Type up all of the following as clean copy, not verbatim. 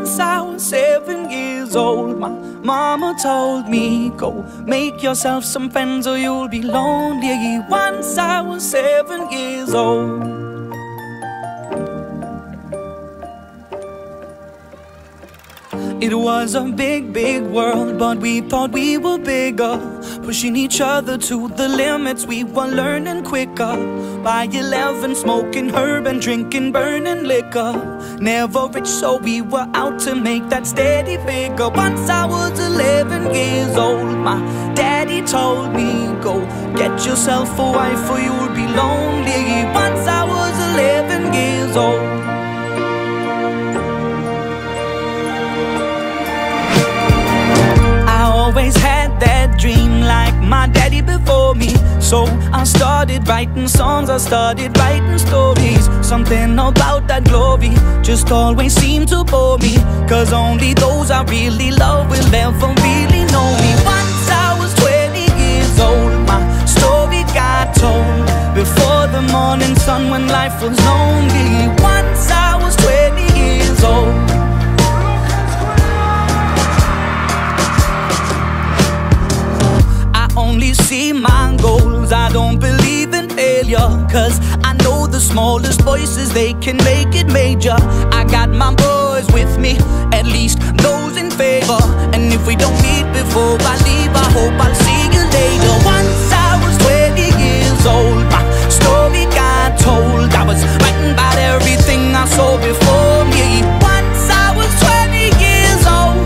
Once I was 7 years old, my mama told me, go make yourself some friends or you'll be lonely. Once I was 7 years old. It was a big, big world, but we thought we were bigger, pushing each other to the limits. We were learning quicker. By 11, smoking herb and drinking burning liquor. Never rich, so we were out to make that steady figure. Once I was 11 years old, my daddy told me, go get yourself a wife or you'll be lonely. Once I was 11 years old. Always had that dream like my daddy before me. So I started writing songs, I started writing stories. Something about that glory just always seemed to bore me, 'cause only those I really love will ever really know me. Once I was 20 years old, my story got told before the morning sun when life was lonely. Once I was 20 years old. Only see my goals, I don't believe in failure, 'cause I know the smallest voices, they can make it major. I got my boys with me, at least those in favor. And if we don't meet before I leave, I hope I'll see you later. Once I was 20 years old, my story got told. I was writing about everything I saw before me. Once I was 20 years old.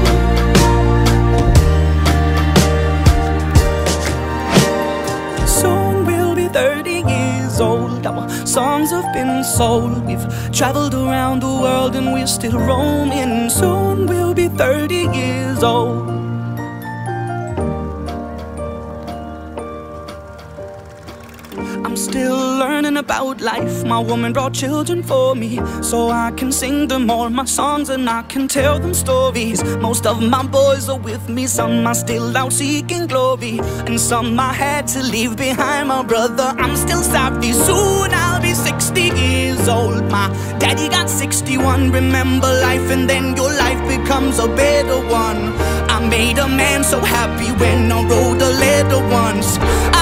Soon we'll be 30 years old. Our songs have been sold. We've traveled around the world and we're still roaming. Soon we'll be 30 years old. I'm still learning about life. My woman brought children for me, so I can sing them all my songs and I can tell them stories. Most of my boys are with me, some are still out seeking glory, and some I had to leave behind. My brother, I'm still sorry. Soon I'll be 60 years old. My daddy got 61. Remember life and then your life becomes a better one. I made a man so happy when I wrote a letter once.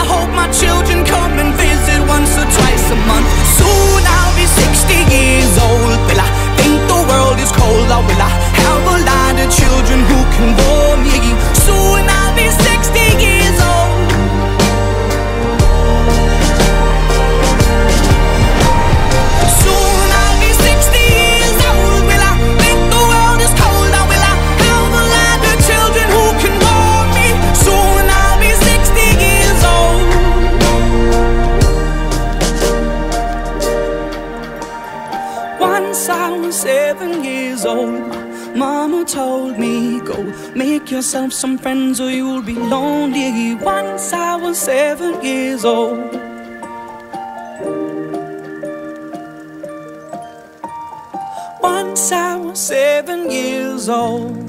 I hope my children come and visit once or twice a month. Soon I'll be 60 years old. Will I think the world is cold, or will I have a lot of children who can bore me? Soon I'll be 60 years old. Soon I'll be 60 years old. Will I think the world is cold, or will I have a lot of children who can bore me? Soon I'll be 60 years old. Once I was 7 years old, mama told me, go make yourself some friends or you'll be lonely. Once I was 7 years old. Once I was 7 years old.